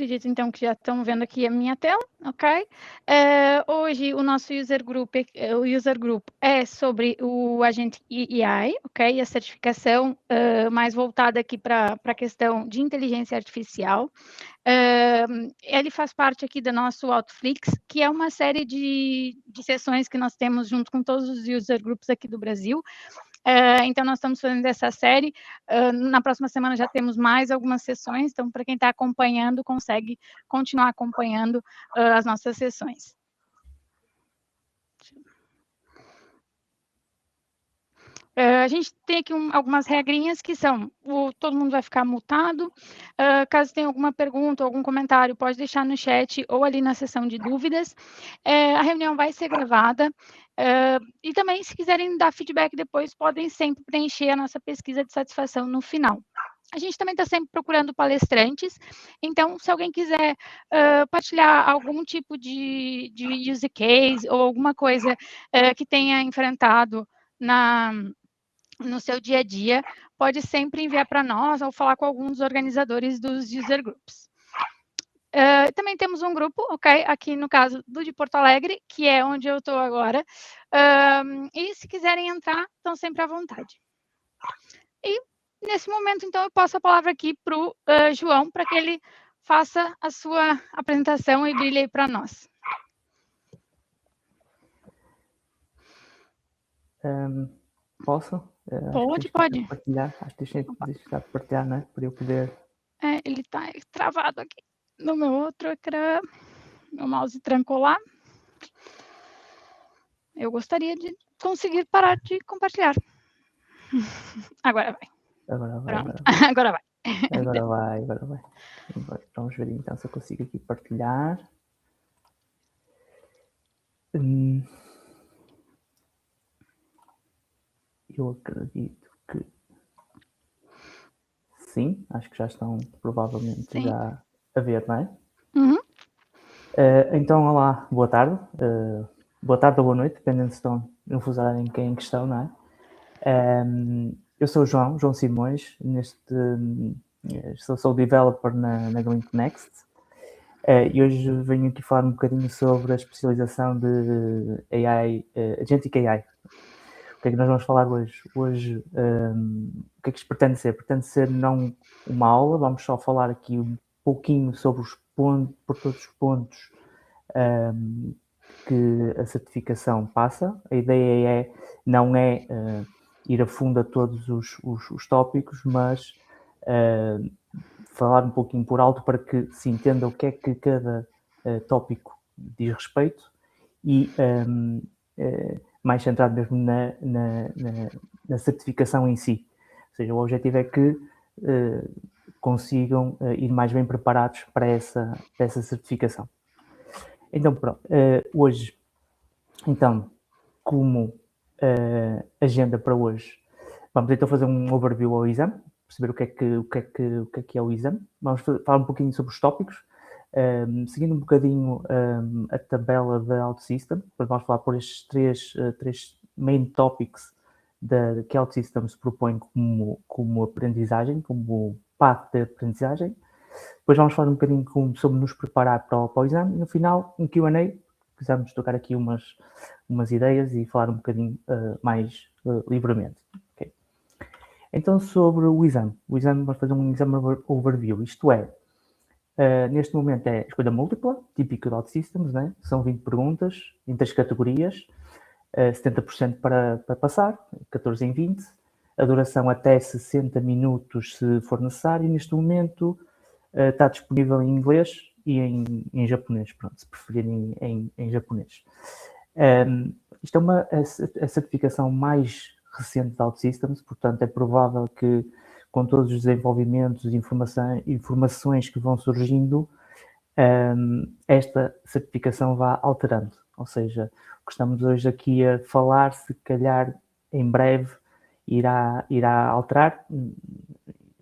acredito, então, que já estão vendo aqui a minha tela, ok? Hoje o nosso user group é sobre o agente AI, ok? A certificação mais voltada aqui para a questão de inteligência artificial. Ele faz parte aqui do nosso Outflix, que é uma série de sessões que nós temos junto com todos os user groups aqui do Brasil. Então, nós estamos fazendo essa série. Na próxima semana já temos mais algumas sessões, então, para quem está acompanhando, consegue continuar acompanhando as nossas sessões. A gente tem aqui algumas regrinhas que são, todo mundo vai ficar mutado, caso tenha alguma pergunta ou algum comentário, pode deixar no chat ou ali na seção de dúvidas. A reunião vai ser gravada, e também, se quiserem dar feedback depois, podem sempre preencher a nossa pesquisa de satisfação no final. A gente também está sempre procurando palestrantes, então, se alguém quiser partilhar algum tipo de use case ou alguma coisa que tenha enfrentado no seu dia a dia, pode sempre enviar para nós ou falar com algum dos organizadores dos user groups. Também temos um grupo, ok? Aqui no caso do de Porto Alegre, que é onde eu estou agora. E se quiserem entrar, estão sempre à vontade. E nesse momento, então, eu passo a palavra aqui para o João, para que ele faça a sua apresentação e brilhe aí para nós. Posso? Pode. Partilhar. Acho que deixa de partilhar, não é? Para eu poder... Ele está travado aqui no meu outro ecrã. Meu mouse trancou lá. Eu gostaria de conseguir parar de compartilhar. Agora vai. Agora vai. Vamos ver então se eu consigo aqui partilhar. Eu acredito que sim, acho que já estão provavelmente já a ver, não é? Uhum. Então, olá, boa tarde. Boa tarde ou boa noite, dependendo se estão no fuso horário em que estão, não é? Eu sou o João Simões, sou developer na Glink Next. E hoje venho aqui falar um bocadinho sobre a especialização de AI, Agentic AI. O que é que nós vamos falar hoje? Hoje, o que é que isto pretende ser? Pretende ser não uma aula, vamos só falar aqui um pouquinho sobre por todos os pontos que a certificação passa. A ideia não é ir a fundo a todos os tópicos, mas falar um pouquinho por alto para que se entenda o que é que cada tópico diz respeito e mais centrado mesmo na certificação em si. Ou seja, o objetivo é que consigam ir mais bem preparados para essa certificação. Então, pronto, hoje, então, como agenda para hoje, vamos então fazer um overview ao exame, perceber o que é o exame. Vamos falar um pouquinho sobre os tópicos, seguindo um bocadinho a tabela da OutSystem. Depois vamos falar por estes três main topics que a OutSystems propõe como aprendizagem, como path de aprendizagem. Depois vamos falar um bocadinho sobre nos preparar para o exame e no final um Q&A. Precisamos tocar aqui umas ideias e falar um bocadinho mais livremente. Okay. Então, sobre o exame. O exame, vamos fazer um exame overview. Isto é, neste momento é escolha múltipla, típico de OutSystems, né? São 20 perguntas em 3 categorias, 70% para passar, 14 em 20. A duração até 60 minutos se for necessário. Neste momento está disponível em inglês e em japonês, pronto, se preferirem em japonês. Isto é a certificação mais recente da OutSystems, portanto é provável que com todos os desenvolvimentos e informações que vão surgindo, esta certificação vá alterando. Ou seja, o que estamos hoje aqui a falar, se calhar em breve irá alterar.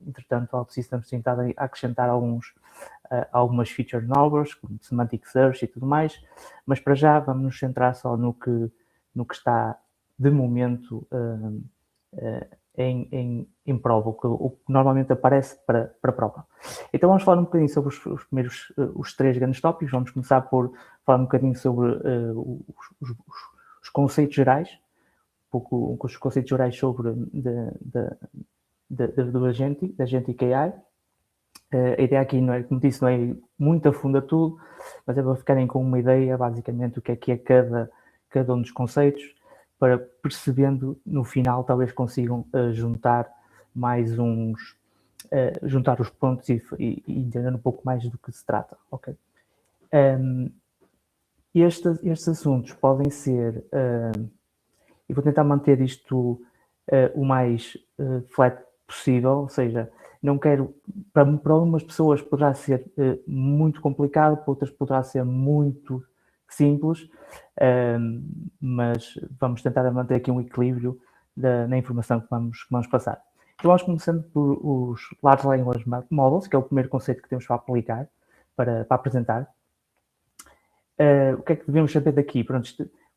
Entretanto, a OutSystems tem estado a acrescentar algumas features novas, como Semantic Search e tudo mais, mas para já vamos nos centrar só no que está de momento em prova, o que normalmente aparece para a prova. Então vamos falar um bocadinho sobre os primeiros, os 3 grandes tópicos. Vamos começar por falar um bocadinho sobre os conceitos gerais, um pouco os conceitos gerais sobre do agente, da Agentic AI. A ideia aqui, não é, como disse, não é muito a fundo a tudo, mas é para ficarem com uma ideia, basicamente, o que é cada um dos conceitos, para percebendo, no final, talvez consigam juntar mais juntar os pontos e entender um pouco mais do que se trata, ok? Estes assuntos podem ser, e vou tentar manter isto o mais flat possível, ou seja, não quero, para algumas pessoas poderá ser muito complicado, para outras poderá ser muito simples, mas vamos tentar manter aqui um equilíbrio na informação que vamos passar. Então vamos começando por os Large Language Models, que é o primeiro conceito que temos para aplicar, para apresentar. O que é que devemos saber daqui? Pronto,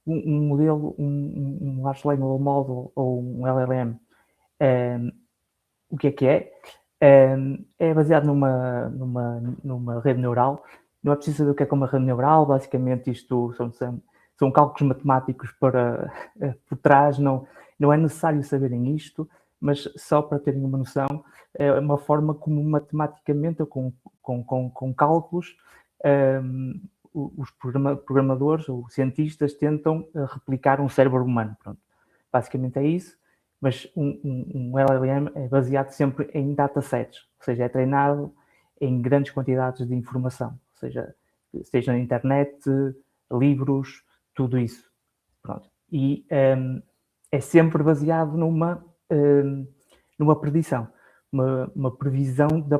um modelo, um Large Language Model ou um LLM, o que é? É baseado numa rede neural. Não é preciso saber o que é uma rede neural, basicamente isto são cálculos matemáticos por trás, não é necessário saberem isto, mas só para terem uma noção, é uma forma como matematicamente, com cálculos, os programadores ou cientistas tentam replicar um cérebro humano. Pronto. Basicamente é isso, mas um LLM é baseado sempre em datasets, ou seja, é treinado em grandes quantidades de informação, ou seja na internet, livros, tudo isso. Pronto. E é sempre baseado numa predição, uma previsão do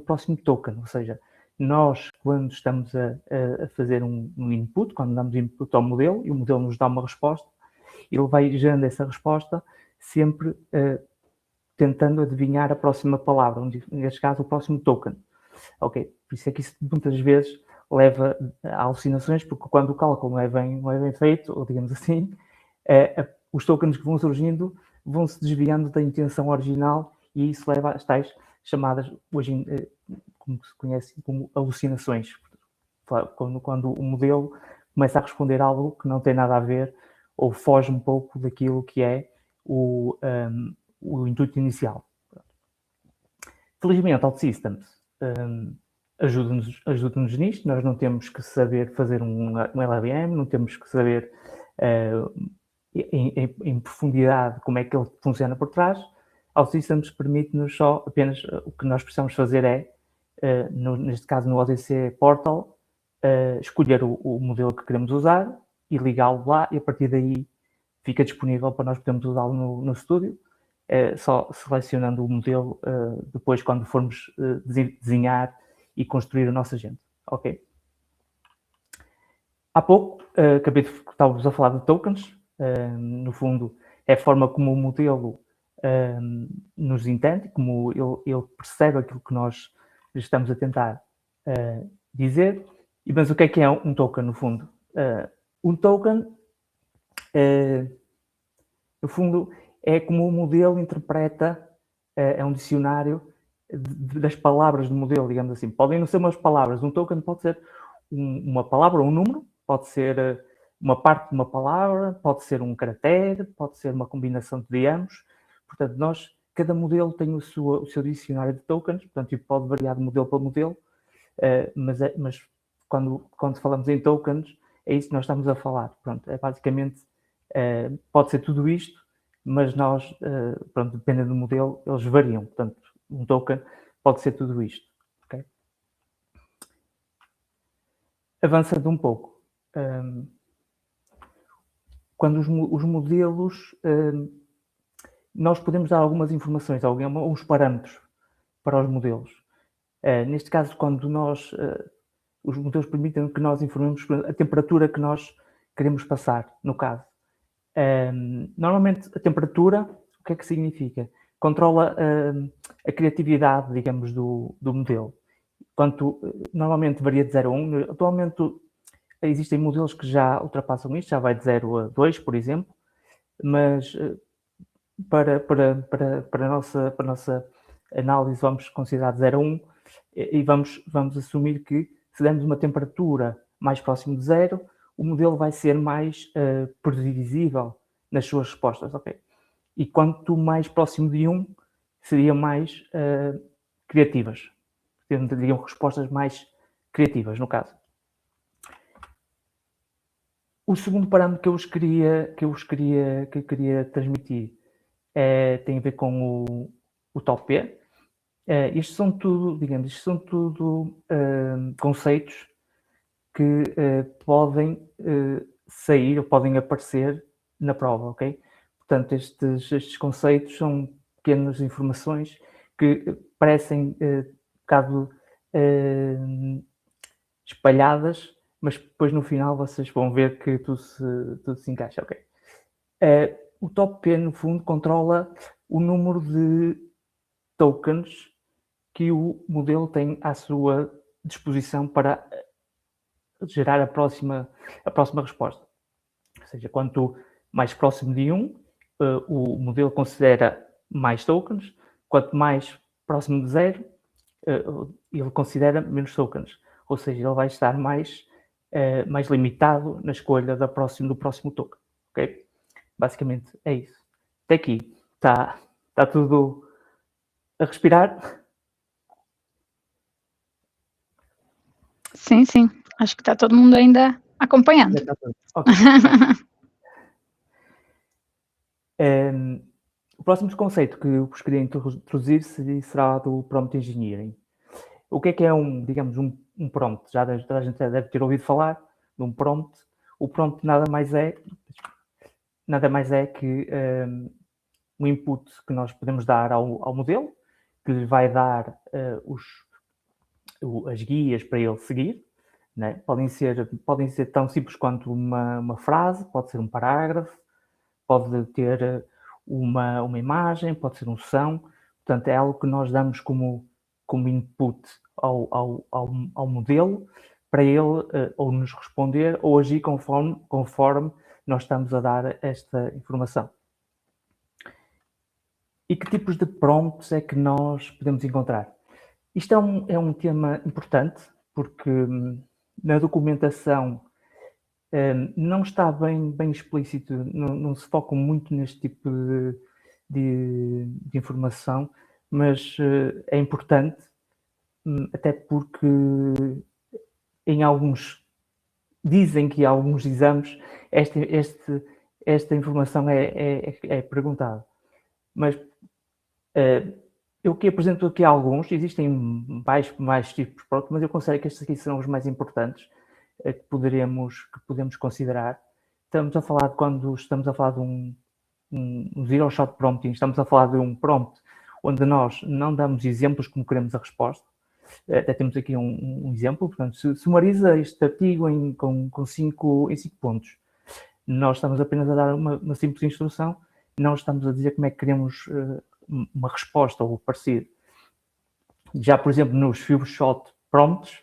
próximo token, ou seja, nós, quando estamos a fazer um input, quando damos input ao modelo e o modelo nos dá uma resposta, ele vai gerando essa resposta sempre tentando adivinhar a próxima palavra, neste caso o próximo token. Ok, por isso é que isso muitas vezes leva a alucinações, porque quando o cálculo não é bem feito, ou digamos assim, os tokens que vão surgindo vão se desviando da intenção original e isso leva às tais chamadas, hoje como se conhece como alucinações. Quando o modelo começa a responder algo que não tem nada a ver ou foge um pouco daquilo que é o intuito inicial. Felizmente, OutSystems ajuda-nos nisto. Nós não temos que saber fazer um LLM, não temos que saber em profundidade como é que ele funciona por trás. OutSystems permite-nos só, apenas o que nós precisamos fazer é, neste caso no ODC Portal, escolher o modelo que queremos usar e ligá-lo lá, e a partir daí fica disponível para nós podermos usá-lo no estúdio, só selecionando o modelo depois quando formos desenhar e construir o nosso agente. Ok? Há pouco, acabei de estar-vos a falar de tokens. No fundo, é a forma como o modelo nos entende, como ele percebe aquilo que nós estamos a tentar dizer. Mas o que é um token, no fundo? Um token, no fundo, é como o modelo interpreta, é um dicionário das palavras do modelo, digamos assim. Podem não ser umas palavras, um token pode ser uma palavra ou um número, pode ser uma parte de uma palavra, pode ser um caractere, pode ser uma combinação de ambos. Portanto, cada modelo tem o seu dicionário de tokens, portanto, pode variar de modelo para modelo, mas quando falamos em tokens, é isso que nós estamos a falar. Pronto, é basicamente, pode ser tudo isto, mas nós, pronto, dependendo do modelo, eles variam. Portanto, um token pode ser tudo isto. Okay? Avançando um pouco. Quando os modelos, nós podemos dar algumas informações, alguns parâmetros para os modelos. Neste caso, quando os modelos permitem que nós informemos a temperatura que nós queremos passar, no caso. Normalmente, a temperatura, o que é que significa? Controla a criatividade, digamos, do modelo. Normalmente varia de 0 a 1. Atualmente, existem modelos que já ultrapassam isto, já vai de 0 a 2, por exemplo, mas para a nossa análise, vamos considerar de 0 a 1 e vamos assumir que se dermos uma temperatura mais próxima de 0, o modelo vai ser mais previsível nas suas respostas, ok? E quanto mais próximo de 1, seriam mais criativas. Teriam respostas mais criativas, no caso. O segundo parâmetro que eu queria transmitir tem a ver com o top P. Isto são tudo conceitos que podem sair ou podem aparecer na prova, ok? Portanto, estes conceitos são pequenas informações que parecem um bocado espalhadas, mas depois no final vocês vão ver que tudo se encaixa, ok? O top P, no fundo, controla o número de tokens que o modelo tem à sua disposição para gerar a próxima resposta. Ou seja, quanto mais próximo de 1, o modelo considera mais tokens, quanto mais próximo de 0, ele considera menos tokens. Ou seja, ele vai estar mais limitado na escolha do próximo token. Okay? Basicamente é isso. Até aqui está tudo a respirar. Sim. Acho que está todo mundo ainda acompanhando. Okay. O próximo conceito que eu vos queria introduzir será do Prompt Engineering. O que é um prompt? Já a gente deve ter ouvido falar de um prompt. O prompt nada mais é que um input que nós podemos dar ao modelo, que lhe vai dar as guias para ele seguir. Né? Podem ser tão simples quanto uma frase, pode ser um parágrafo, pode ter uma imagem, pode ser um som. Portanto, é algo que nós damos como input ao modelo para ele ou nos responder ou agir conforme nós estamos a dar esta informação. E que tipos de prompts é que nós podemos encontrar? Isto é um tema importante, porque na documentação não está bem explícito, não se foca muito neste tipo de informação, mas é importante, até porque dizem que em alguns exames esta informação é perguntada. Mas eu que apresento aqui alguns, existem mais tipos, mas eu considero que estes aqui são os mais importantes que podemos considerar. Quando estamos a falar de um zero shot prompting, estamos a falar de um prompt onde nós não damos exemplos como queremos a resposta. Até temos aqui um exemplo, portanto, sumariza este artigo com 5 pontos. Nós estamos apenas a dar uma simples instrução, não estamos a dizer como é que queremos uma resposta ou parecido. Já, por exemplo, nos few shot prompts,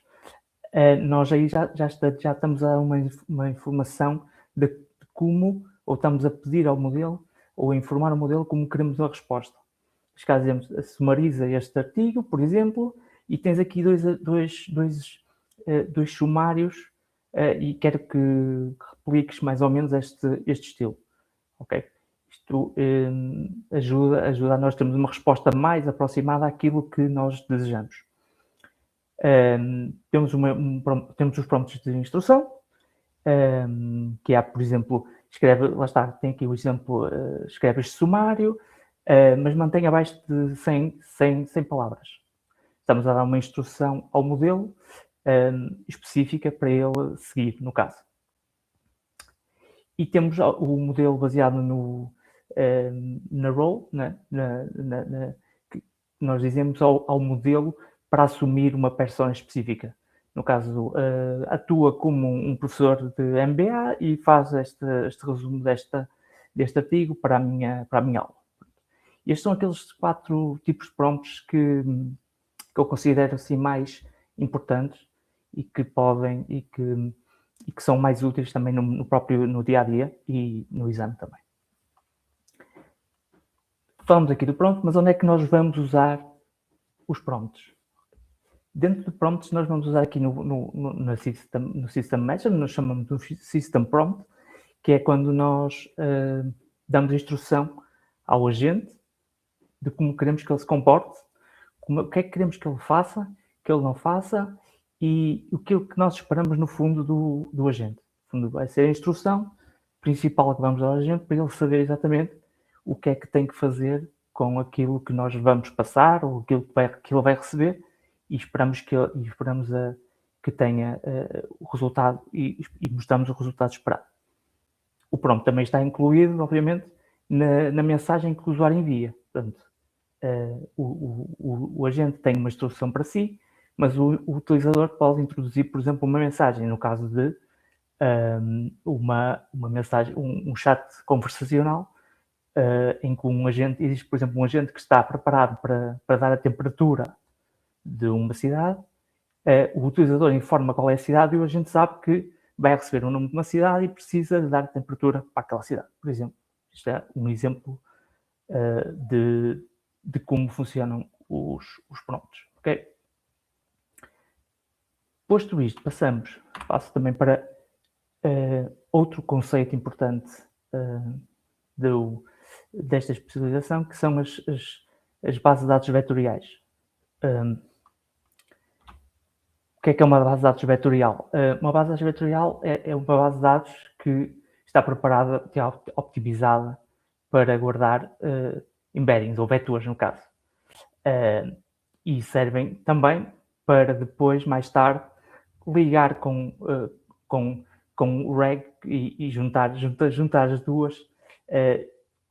nós aí já estamos a dar uma informação de como, ou estamos a pedir ao modelo, ou a informar o modelo como queremos a resposta. Neste caso, dizemos, sumariza este artigo, por exemplo, e tens aqui dois sumários e quero que repliques mais ou menos este estilo. Ok? Isto ajuda a nós termos uma resposta mais aproximada àquilo que nós desejamos. Temos os prompts de instrução, que há, por exemplo, tem aqui o exemplo, escreve este sumário, mas mantém abaixo de 100 palavras. Estamos a dar uma instrução ao modelo específica para ele seguir, no caso. E temos o modelo baseado na role, né? Que nós dizemos ao modelo para assumir uma persona específica. No caso, atua como um professor de MBA e faz este resumo deste artigo para a minha aula. Estes são aqueles 4 tipos de prompts que eu considero assim mais importantes e que podem e que são mais úteis também no dia a dia e no exame também. falamos aqui do prompt, mas onde é que nós vamos usar os prompts? Dentro de prompts, nós vamos usar aqui no System Message, nós chamamos de System Prompt, que é quando nós damos instrução ao agente de como queremos que ele se comporte, o que é que queremos que ele faça, que ele não faça, e o que nós esperamos no fundo do agente. No fundo, vai ser a instrução principal que vamos dar ao agente para ele saber exatamente o que é que tem que fazer com aquilo que nós vamos passar ou aquilo que ele vai receber, e esperamos que tenha o resultado e mostramos o resultado esperado. O prompt também está incluído, obviamente, na mensagem que o usuário envia. Portanto, o agente tem uma instrução para si, mas o utilizador pode introduzir, por exemplo, uma mensagem, no caso de uma mensagem, um chat conversacional, em que existe, por exemplo, um agente que está preparado para dar a temperatura de uma cidade, o utilizador informa qual é a cidade e o agente sabe que vai receber o nome de uma cidade e precisa de dar a temperatura para aquela cidade, por exemplo. Isto é um exemplo de como funcionam os prompts. Okay? Posto isto, passo também para outro conceito importante desta especialização, que são as bases de dados vetoriais. O que é uma base de dados vetorial? Uma base de dados vetorial é uma base de dados que está preparada, que é optimizada para guardar embeddings, ou vetores, no caso. E servem também para depois, mais tarde, ligar com o RAG e juntar as duas,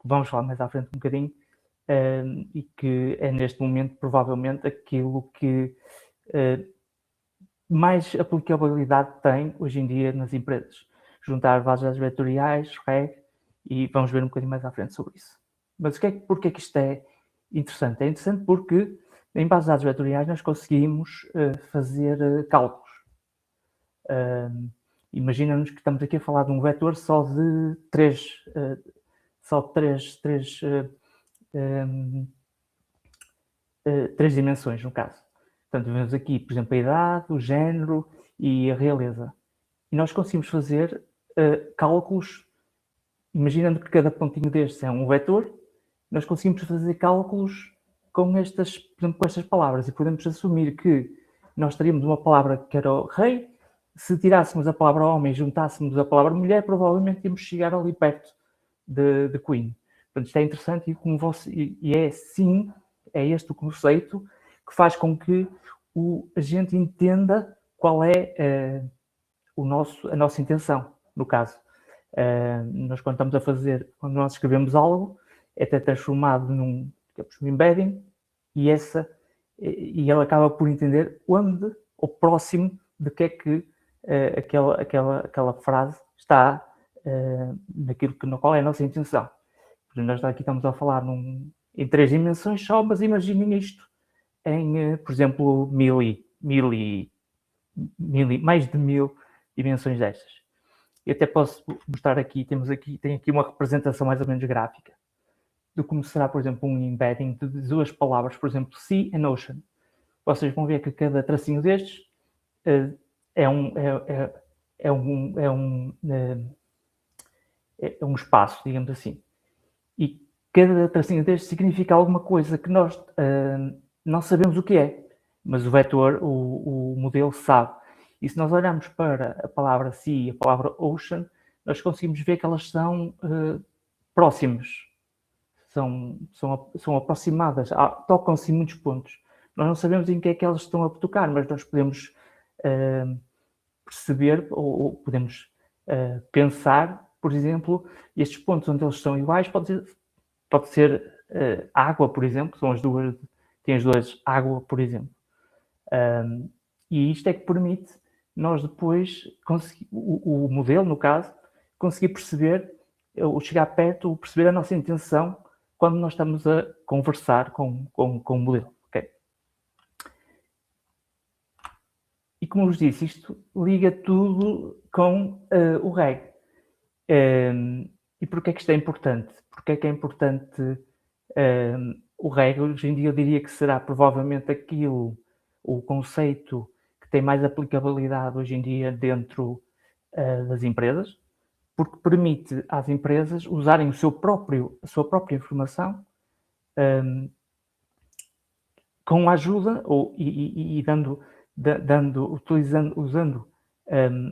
vamos falar mais à frente um bocadinho, e que é neste momento provavelmente aquilo que mais aplicabilidade tem hoje em dia nas empresas. Juntar bases de dados vetoriais, RAG, e vamos ver um bocadinho mais à frente sobre isso. Mas porquê que isto é interessante? É interessante porque em bases de dados vetoriais nós conseguimos fazer cálculos. Imagina-nos que estamos aqui a falar de um vetor só de três dimensões, no caso. Portanto, vemos aqui, por exemplo, a idade, o género e a realeza. E nós conseguimos fazer cálculos, imaginando que cada pontinho destes é um vetor, nós conseguimos fazer cálculos com estas, por exemplo, com estas palavras, e podemos assumir que nós teríamos uma palavra que era o rei. Se tirássemos a palavra homem e juntássemos a palavra mulher, provavelmente íamos chegar ali perto de Queen. Portanto, isto é interessante é este o conceito que faz com que a gente entenda qual é a nossa intenção, no caso. Nós, quando nós escrevemos algo, é até transformado num embedding, e ele acaba por entender onde, ou próximo, de que é que aquela frase está naquilo qual é a nossa intenção. Nós aqui estamos a falar em 3 dimensões só, mas imaginem isto em, por exemplo, mais de 1000 dimensões destas. Eu até posso mostrar aqui, tem aqui uma representação mais ou menos gráfica de como será, por exemplo, um embedding de 2 palavras, por exemplo, sea and ocean. Vocês vão ver que cada tracinho destes é um espaço, digamos assim. E cada tracinho destes significa alguma coisa que nós não sabemos o que é, mas o vetor, o modelo sabe. E se nós olharmos para a palavra sea e a palavra ocean, nós conseguimos ver que elas são próximas, são aproximadas, tocam-se em muitos pontos. Nós não sabemos em que é que elas estão a tocar, mas nós podemos perceber ou podemos pensar, por exemplo, estes pontos onde eles são iguais, pode ser água, por exemplo, tem as duas água, por exemplo. E isto é que permite nós depois, o modelo, no caso, conseguir perceber, ou chegar perto, ou perceber a nossa intenção quando nós estamos a conversar com o modelo. Okay? E como vos disse, isto liga tudo com o RAG. E porquê é que isto é importante? Porquê é que é importante O REG, hoje em dia, eu diria que será provavelmente o conceito que tem mais aplicabilidade hoje em dia dentro das empresas, porque permite às empresas usarem a sua própria informação com a ajuda usando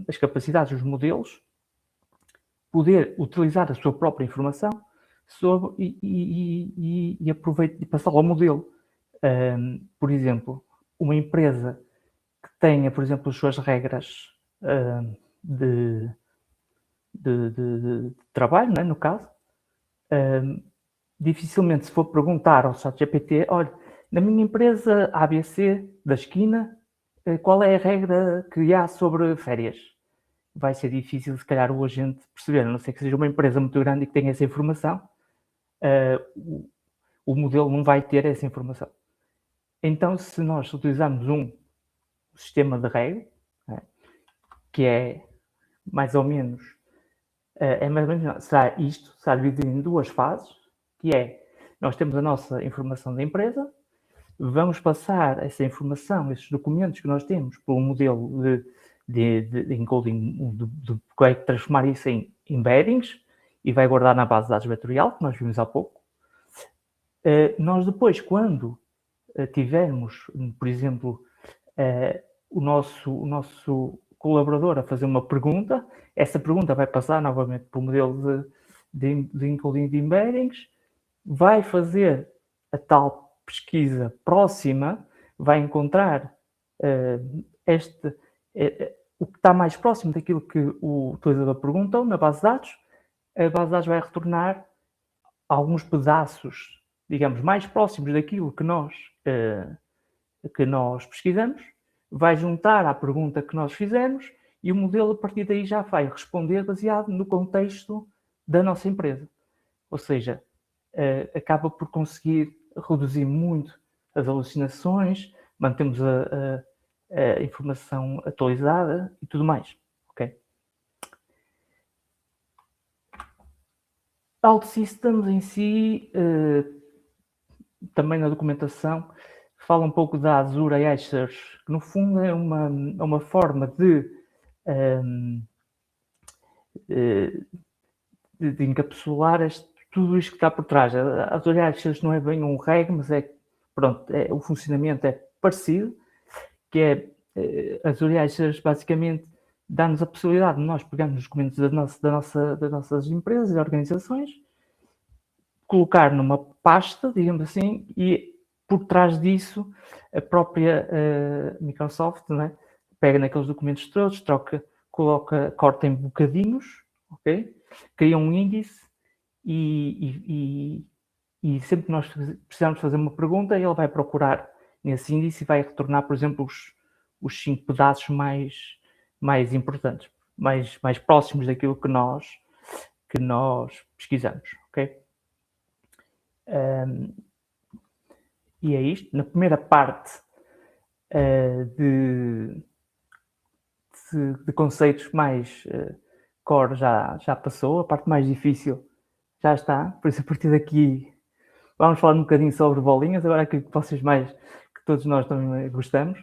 as capacidades dos modelos, poder utilizar a sua própria informação e aproveitar e passá-la ao modelo. Por exemplo, uma empresa que tenha, por exemplo, as suas regras de trabalho, né, no caso, dificilmente se for perguntar ao ChatGPT, olha, na minha empresa ABC da esquina, qual é a regra que há sobre férias? Vai ser difícil, se calhar, o agente perceber, a não ser que seja uma empresa muito grande e que tenha essa informação, o modelo não vai ter essa informação. Então, se nós utilizarmos um sistema de regra, né, que é mais ou menos, será dividido em duas fases, que é, nós temos a nossa informação da empresa, vamos passar essa informação, esses documentos que nós temos, por um modelo de encoding, vai transformar isso em embeddings e vai guardar na base de dados vetorial, que nós vimos há pouco. Nós depois, quando tivermos, por exemplo, o nosso colaborador a fazer uma pergunta, essa pergunta vai passar novamente para o modelo de encoding de embeddings, vai fazer a tal pesquisa próxima, vai encontrar o que está mais próximo daquilo que o utilizador perguntou na base de dados. A base de dados vai retornar alguns pedaços, digamos, mais próximos daquilo que nós pesquisamos, vai juntar à pergunta que nós fizemos e o modelo, a partir daí, já vai responder baseado no contexto da nossa empresa. Ou seja, acaba por conseguir reduzir muito as alucinações, mantemos a informação atualizada e tudo mais. Okay? OutSystems em si, também na documentação, fala um pouco da Azure AI Search, que no fundo é uma forma de encapsular tudo isto que está por trás. A Azure AI Search não é bem um REG, mas o funcionamento é parecido, que é a Azure AI Search basicamente dá-nos a possibilidade de nós pegarmos os documentos das nossas empresas e organizações, colocar numa pasta, digamos assim, e por trás disso a própria Microsoft, né, pega naqueles documentos todos, corta em bocadinhos, ok? Cria um índice e sempre que nós precisamos fazer uma pergunta, ele vai procurar nesse índice e vai retornar, por exemplo, os 5 pedaços mais importantes, mais próximos daquilo que nós pesquisamos, ok? E é isto. Na primeira parte de conceitos mais core já passou, a parte mais difícil já está, por isso a partir daqui vamos falar um bocadinho sobre bolinhas, agora aquilo que vocês que todos nós também gostamos.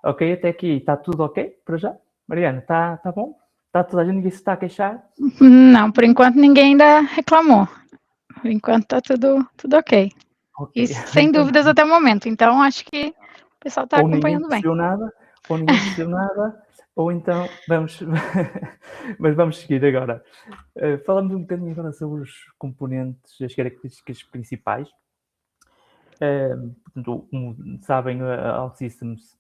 Ok, até aqui está tudo ok para já? Mariana, está bom? Está toda a gente, ninguém se está a queixar? Não, por enquanto ninguém ainda reclamou. Por enquanto está tudo ok. Okay. Isso sem dúvidas até o momento, então acho que o pessoal está acompanhando bem. Ou ninguém percebeu nada, ou então mas vamos seguir agora. Falamos um bocadinho agora sobre os componentes, as características principais. Portanto, como sabem, a OutSystems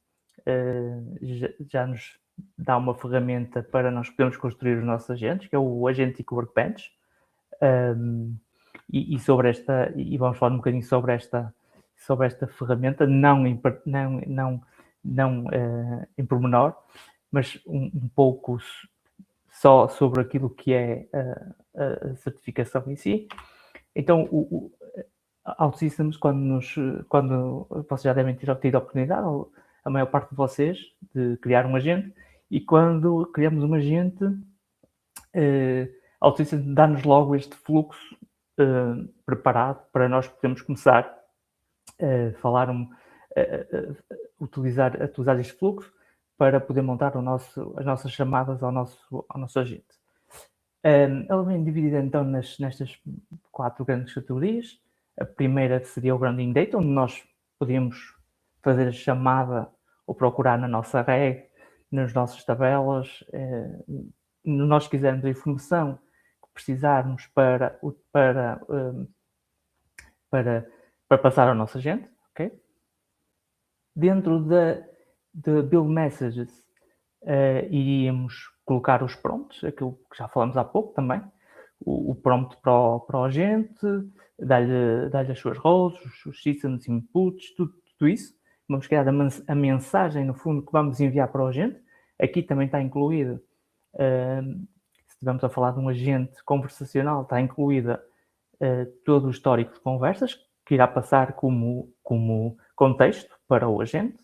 já nos dá uma ferramenta para nós podermos construir os nossos agentes, que é o Agentic Workbench. E vamos falar um bocadinho sobre esta ferramenta, não em pormenor, mas um pouco só sobre aquilo que é a certificação em si. Então, a OutSystems, quando vocês já devem ter obtido a oportunidade, ou a maior parte de vocês, de criar um agente, e quando criamos um agente, a OutSystems dá-nos logo este fluxo preparado para nós podermos começar a falar, utilizar este fluxo para poder montar as nossas chamadas ao nosso agente. Ela vem dividida então nestas 4 grandes categorias. A primeira seria o grounding data, onde nós podemos fazer a chamada ou procurar na nossa reg, nas nossas tabelas, nós quisermos a informação que precisarmos para passar ao nosso agente, ok? Dentro de build messages, iríamos colocar os prompts, aquilo que já falamos há pouco também, o prompt para o agente, dar-lhe as suas roles, os systems inputs, tudo isso. Vamos criar a mensagem, no fundo, que vamos enviar para o agente. Aqui também está incluída, se estivermos a falar de um agente conversacional, está incluída todo o histórico de conversas, que irá passar como contexto para o agente.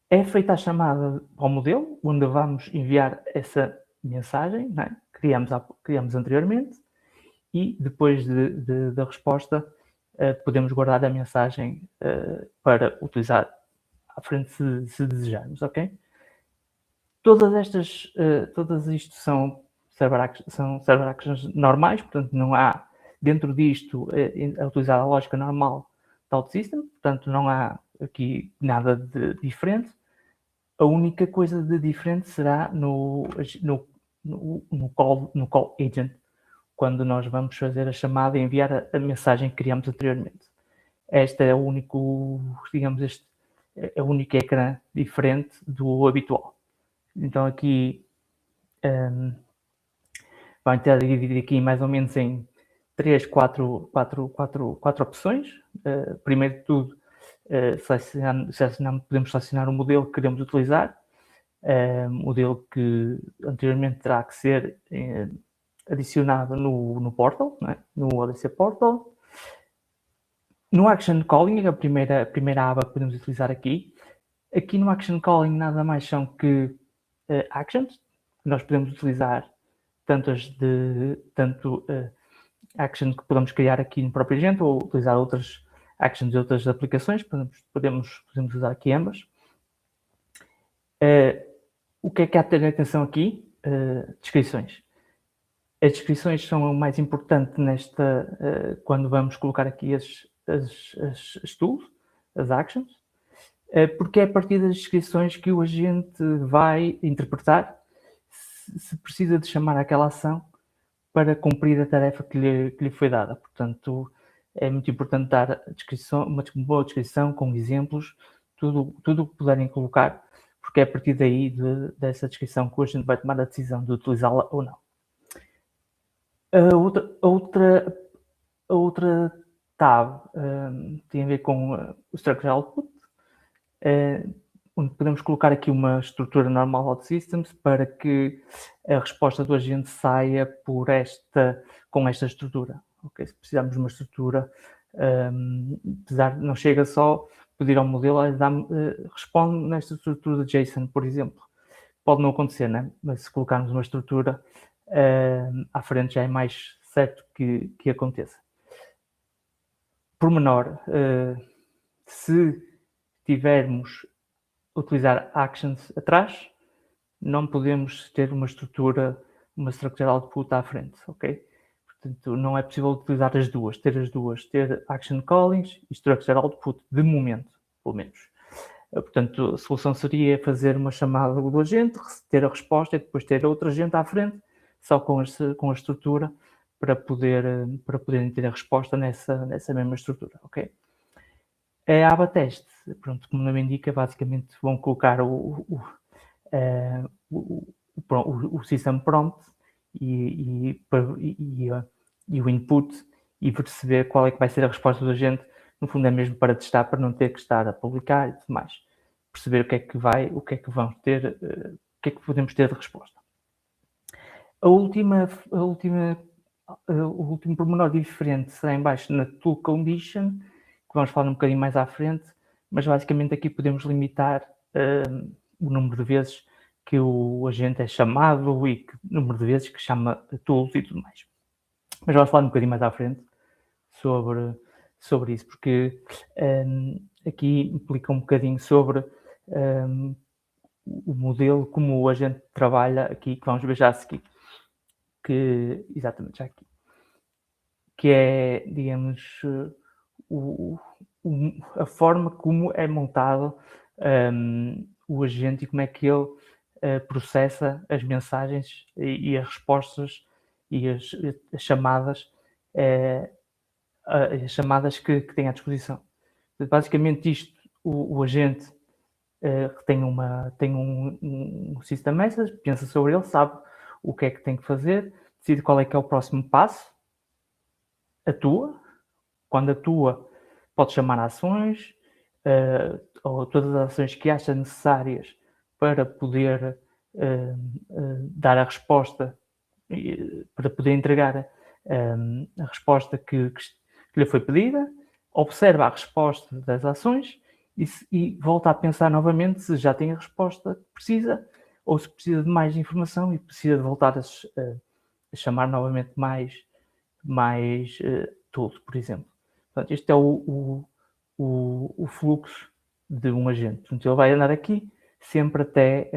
É feita a chamada ao modelo, onde vamos enviar essa mensagem, não é? Criamos anteriormente, e depois da resposta podemos guardar a mensagem para utilizar à frente se desejarmos, ok? Todas isto são server actions normais, portanto não há dentro disto a utilizar a lógica normal da OutSystem, portanto não há aqui nada de diferente. A única coisa de diferente será no call agent, quando nós vamos fazer a chamada e enviar a mensagem que criamos anteriormente. Este é o único, digamos, é o único ecrã diferente do habitual. Então aqui vai ter dividido aqui mais ou menos em 4 opções. Primeiro de tudo, podemos selecionar o modelo que queremos utilizar, modelo que anteriormente terá que ser adicionado no portal, né? No ODC Portal. No Action Calling, a primeira aba que podemos utilizar aqui. Aqui no Action Calling nada mais são que actions. Nós podemos utilizar tanto action que podemos criar aqui no próprio agente ou utilizar outras actions de outras aplicações. Podemos usar aqui ambas. O que é que há de ter atenção aqui? Descrições. As descrições são o mais importante quando vamos colocar aqui as tools, as actions, porque é a partir das descrições que o agente vai interpretar se precisa de chamar aquela ação para cumprir a tarefa que lhe foi dada. Portanto, é muito importante dar uma boa descrição com exemplos, tudo o que puderem colocar, porque é a partir daí dessa descrição que o agente vai tomar a decisão de utilizá-la ou não. A outra tab tem a ver com o Structure Output, onde podemos colocar aqui uma estrutura normal OutSystems para que a resposta do agente saia com esta estrutura. Okay? Se precisarmos de uma estrutura, não chega só pedir ao modelo, responde nesta estrutura de JSON, por exemplo. Pode não acontecer, né? Mas se colocarmos uma estrutura à frente já é mais certo que aconteça. Pormenor, se tivermos utilizar actions atrás, não podemos ter uma structure output à frente, ok? Portanto, não é possível utilizar as duas, ter action callings e structure output de momento, pelo menos. Portanto, a solução seria fazer uma chamada do agente, ter a resposta e depois ter outro agente à frente, só com a estrutura, para poderem ter a resposta nessa mesma estrutura, ok? A aba teste, pronto, como o nome indica, basicamente vão colocar o system prompt e o input e perceber qual é que vai ser a resposta do agente. No fundo é mesmo para testar, para não ter que estar a publicar e tudo mais. Perceber o que é que vamos ter, o que é que podemos ter de resposta. O último pormenor diferente será em baixo na tool condition, que vamos falar um bocadinho mais à frente, mas basicamente aqui podemos limitar o número de vezes que o agente é chamado e o número de vezes que chama tools e tudo mais. mas vamos falar um bocadinho mais à frente sobre isso, porque aqui implica um bocadinho sobre o modelo como a gente trabalha aqui, que vamos ver já a seguir, exatamente já aqui, que é, digamos, a forma como é montado o agente e como é que ele processa as mensagens e as respostas e as chamadas, as chamadas que tem à disposição. Basicamente isto, o agente tem um system message, pensa sobre ele, sabe o que é que tem que fazer, decide qual é que é o próximo passo, atua. Quando atua, pode chamar ações ou todas as ações que acha necessárias para poder dar a resposta, para poder entregar a resposta que lhe foi pedida, observa a resposta das ações e volta a pensar novamente se já tem a resposta que precisa ou se precisa de mais informação e precisa de voltar a chamar novamente mais tools, por exemplo. Portanto, este é o fluxo de um agente. Portanto, ele vai andar aqui sempre até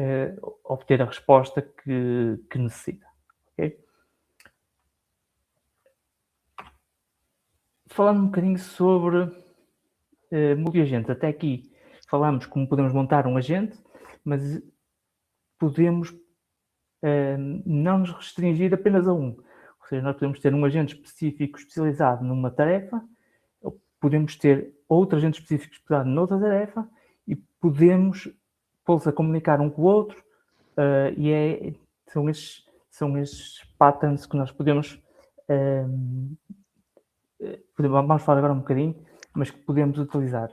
obter a resposta que necessita. Okay? Falando um bocadinho sobre multi-agente. Até aqui falamos como podemos montar um agente, mas podemos não nos restringir apenas a um. Ou seja, nós podemos ter um agente específico especializado numa tarefa, podemos ter outro agente específico especializado noutra tarefa e podemos pô-los a comunicar um com o outro são estes patterns que nós podemos vamos falar agora um bocadinho, mas que podemos utilizar.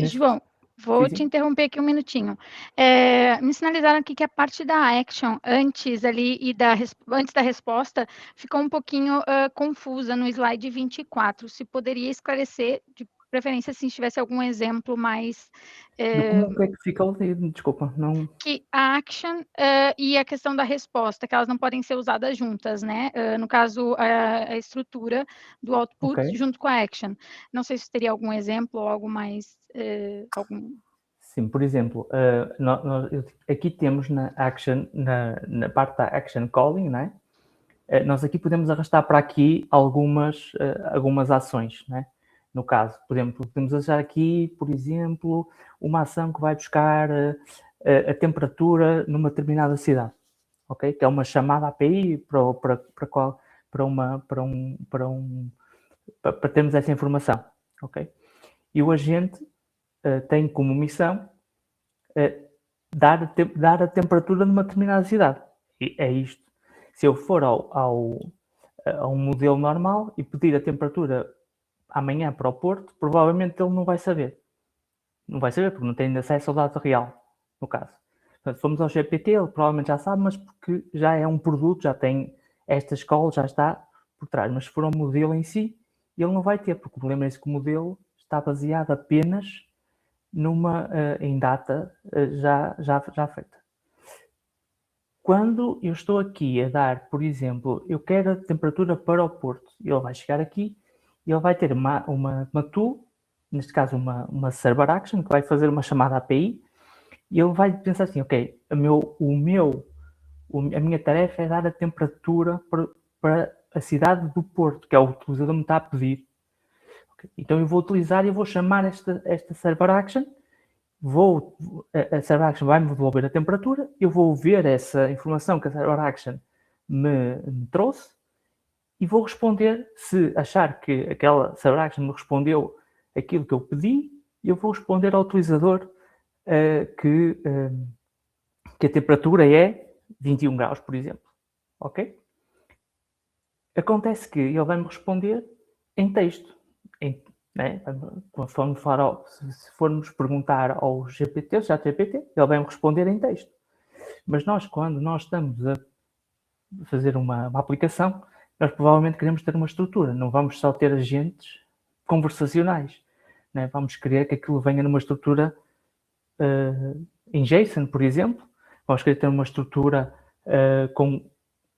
João, vou te interromper aqui um minutinho. Me sinalizaram aqui que a parte da action antes ali e antes da resposta ficou um pouquinho confusa no slide 24. Se poderia esclarecer, de preferência, se tivesse algum exemplo mais... Como é que fica ali? Desculpa, não... Que a action e a questão da resposta, que elas não podem ser usadas juntas, né? No caso, a estrutura do output junto com a action. Não sei se teria algum exemplo ou algo mais... Sim, por exemplo, aqui temos na action, na parte da action calling, né? Nós aqui podemos arrastar para aqui algumas ações, né? No caso, podemos achar aqui, por exemplo, uma ação que vai buscar a temperatura numa determinada cidade, ok? Que é uma chamada API para termos essa informação, ok? E o agente tem como missão dar a temperatura numa determinada cidade. E é isto. Se eu for a um modelo normal e pedir a temperatura amanhã para o Porto, provavelmente ele não vai saber. Não vai saber porque não tem acesso ao dado real, no caso. Portanto, se formos ao GPT, ele provavelmente já sabe, mas porque já é um produto, já tem esta escola, já está por trás. Mas se for um modelo em si, ele não vai ter, porque lembrem-se que o modelo está baseado apenas em data já feita. Quando eu estou aqui a dar, por exemplo, eu quero a temperatura para o Porto, ele vai chegar aqui e ele vai ter uma tool, neste caso uma server action, que vai fazer uma chamada API, e ele vai pensar assim, ok, a minha tarefa é dar a temperatura para a cidade do Porto, que é o utilizador me está a pedir. Então eu vou utilizar e vou chamar esta server action, a server action vai-me devolver a temperatura, eu vou ver essa informação que a server action me trouxe e vou responder, se achar que aquela server action me respondeu aquilo que eu pedi, eu vou responder ao utilizador que a temperatura é 21 graus, por exemplo. Ok? Acontece que ele vai-me responder em texto. Né? Se formos perguntar ao GPT, chat GPT, ele vai-me responder em texto. Mas quando nós estamos a fazer uma aplicação, nós provavelmente queremos ter uma estrutura. Não vamos só ter agentes conversacionais. Né? Vamos querer que aquilo venha numa estrutura em JSON, por exemplo. Vamos querer ter uma estrutura com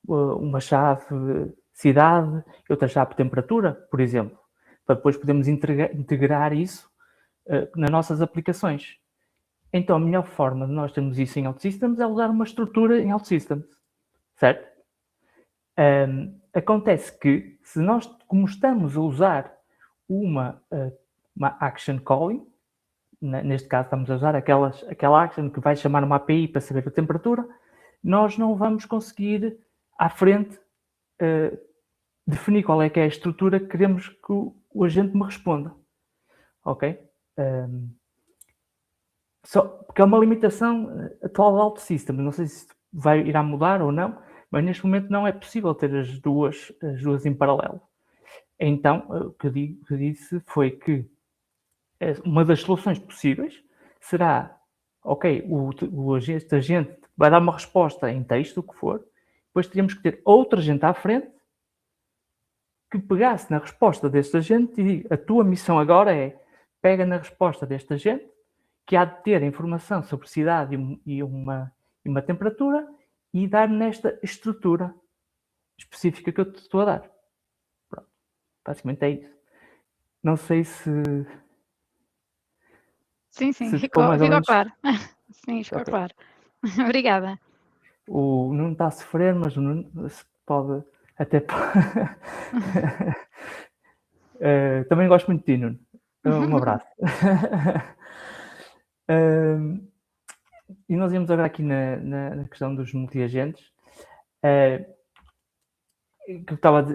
uma chave cidade, outras já por temperatura, por exemplo, para depois podermos integrar isso nas nossas aplicações. Então, a melhor forma de nós termos isso em OutSystems é usar uma estrutura em OutSystems, certo? Acontece que, se nós, como estamos a usar uma action calling, neste caso estamos a usar aquela action que vai chamar uma API para saber a temperatura, nós não vamos conseguir, à frente, definir qual é que é a estrutura que queremos que o agente me responda. Ok? Porque é uma limitação atual do OutSystems. Não sei se irá mudar ou não, mas neste momento não é possível ter as duas em paralelo. Então, o que eu disse foi que uma das soluções possíveis será, ok, este agente vai dar uma resposta em texto, o que for, depois teríamos que ter outro agente à frente que pegasse na resposta deste agente e diga, a tua missão agora é, pega na resposta deste agente, que há de ter informação sobre cidade e uma temperatura, e dar nesta estrutura específica que eu te estou a dar. Pronto. Basicamente é isso. Não sei se... Sim, ficou claro. Sim, ficou claro. Obrigada. O Nuno está a sofrer, mas o Nuno pode até... também gosto muito de ti, Nuno. Um abraço. E nós íamos agora aqui na questão dos multi-agentes.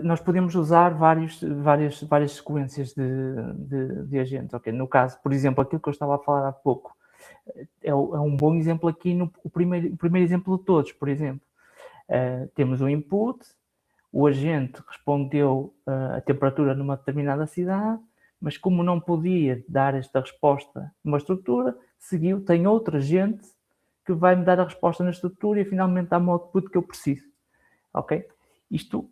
Nós podemos usar várias sequências de agentes. Okay? No caso, por exemplo, aquilo que eu estava a falar há pouco, é um bom exemplo aqui, o primeiro exemplo de todos, por exemplo. Temos um input, o agente respondeu a temperatura numa determinada cidade, mas como não podia dar esta resposta numa estrutura, tem outro agente que vai me dar a resposta na estrutura e finalmente dá-me o output que eu preciso. Ok? Isto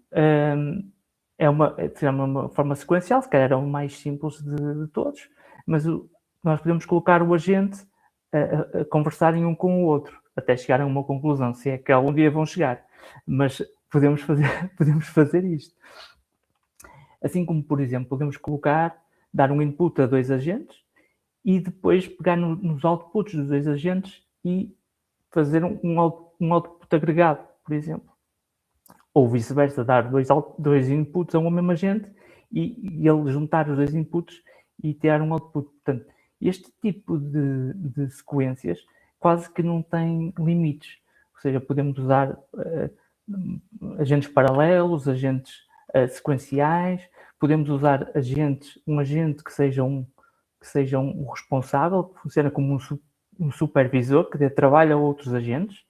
é uma forma sequencial, se calhar é o mais simples de todos, mas nós podemos colocar o agente a conversarem um com o outro, até chegar a uma conclusão, se é que algum dia vão chegar. Mas podemos fazer isto. Assim como, por exemplo, podemos dar um input a dois agentes e depois pegar nos outputs dos dois agentes e fazer um output agregado, por exemplo. Ou vice-versa, dar dois inputs a um mesmo agente e ele juntar os dois inputs e ter um output. Portanto, este tipo de sequências quase que não tem limites. Ou seja, podemos usar agentes paralelos, agentes sequenciais, podemos usar um agente que seja um responsável, que funciona como um supervisor, que dê trabalho a outros agentes,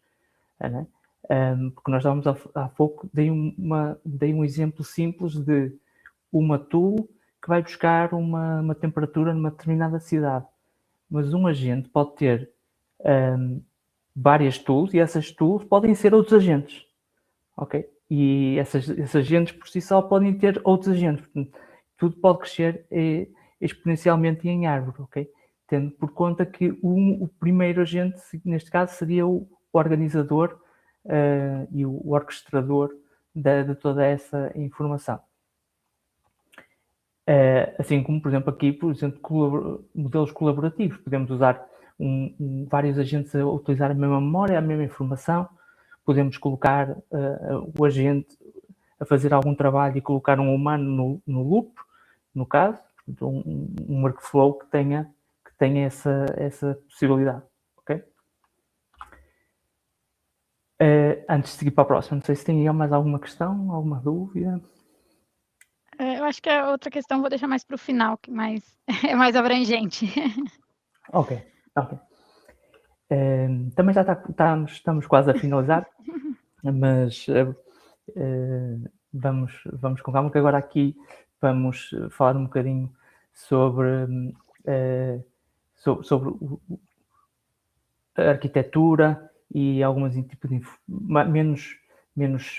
né? Porque nós estávamos há pouco, dei um exemplo simples de uma tool que vai buscar uma temperatura numa determinada cidade. Mas um agente pode ter várias tools e essas tools podem ser outros agentes. Ok? E esses agentes por si só podem ter outros agentes. Portanto, tudo pode crescer exponencialmente em árvore. Ok? Tendo por conta que o primeiro agente, neste caso, seria o organizador e o orquestrador de toda essa informação. Assim como, por exemplo, aqui, modelos colaborativos. Podemos usar vários agentes a utilizar a mesma memória, a mesma informação. Podemos colocar o agente a fazer algum trabalho e colocar um humano no loop, no caso, um workflow que tenha essa possibilidade. Okay? Antes de seguir para a próxima, não sei se tem mais alguma questão, alguma dúvida. Eu acho que a outra questão vou deixar mais para o final, que é mais abrangente. Ok. Também já estamos quase a finalizar, mas vamos com calma, que agora aqui vamos falar um bocadinho sobre a arquitetura e alguns tipos de menos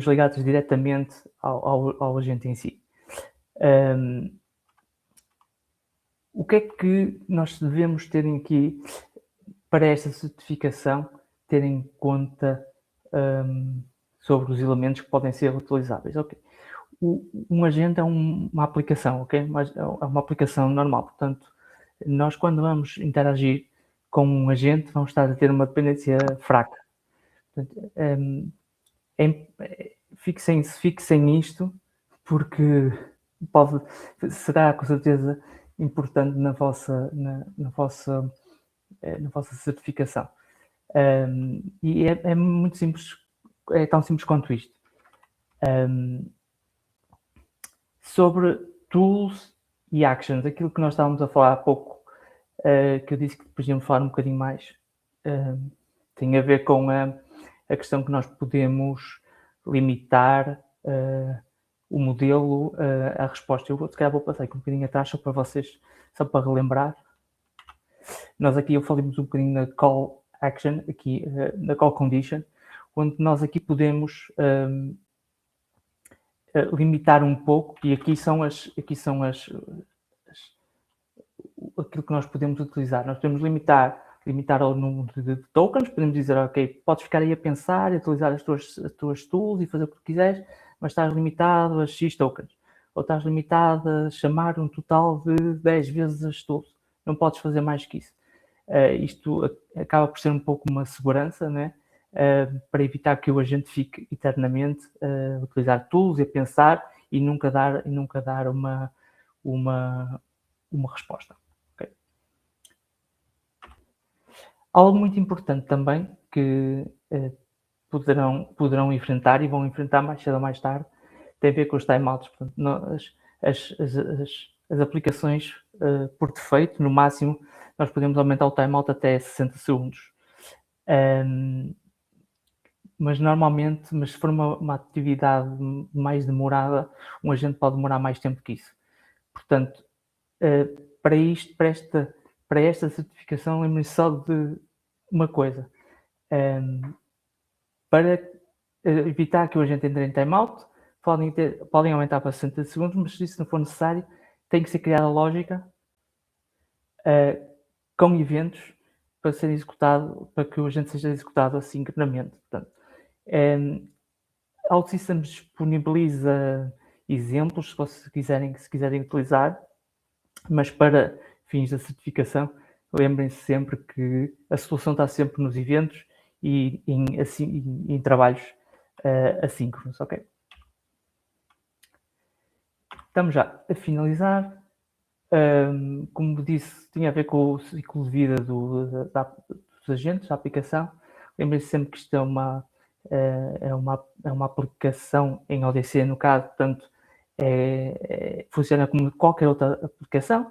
ligados diretamente ao agente em si. O que é que nós devemos ter aqui para esta certificação, ter em conta sobre os elementos que podem ser utilizáveis. Ok. Um agente é uma aplicação, ok? Mas é uma aplicação normal. Portanto, nós quando vamos interagir com um agente, vamos estar a ter uma dependência fraca. Portanto, fixem nisto, porque será com certeza importante na vossa certificação. E é muito simples, é tão simples quanto isto. Sobre tools e actions, aquilo que nós estávamos a falar há pouco, que eu disse que depois íamos falar um bocadinho mais, tem a ver com a questão que nós podemos limitar o modelo, a resposta. Eu se calhar vou passar aqui um bocadinho atrás só para vocês, só para relembrar. Nós aqui falamos um bocadinho na call action, aqui na call condition, onde nós aqui podemos limitar um pouco, e aqui são aquilo que nós podemos utilizar. Nós podemos limitar ao número de tokens, podemos dizer, ok, podes ficar aí a pensar, a utilizar as tuas tools e fazer o que quiseres, mas estás limitado a X tokens. Ou estás limitado a chamar um total de 10 vezes as tools. Não podes fazer mais que isso. Isto acaba por ser um pouco uma segurança, né? Para evitar que o agente fique eternamente a utilizar tools e a pensar e nunca dar uma resposta. Okay? Algo muito importante também que poderão enfrentar e vão enfrentar mais cedo ou mais tarde tem a ver com os timeouts. Portanto, as aplicações por defeito, no máximo, nós podemos aumentar o timeout até 60 segundos. Mas normalmente, se for uma atividade mais demorada, um agente pode demorar mais tempo que isso. Portanto, para esta certificação, lembrem-se só de uma coisa. Para evitar que o agente entre em timeout, podem aumentar para 60 segundos, mas se isso não for necessário, tem que ser criada lógica com eventos para ser executado, para que o agente seja executado assincronamente. Portanto, OutSystems disponibiliza exemplos, se quiserem utilizar, mas para fins da certificação, lembrem-se sempre que a solução está sempre nos eventos e em trabalhos assíncronos, ok? Estamos já a finalizar. Como disse, tinha a ver com o ciclo de vida dos agentes, da aplicação. Lembrem-se sempre que isto é uma aplicação em ODC, no caso, portanto, funciona como qualquer outra aplicação.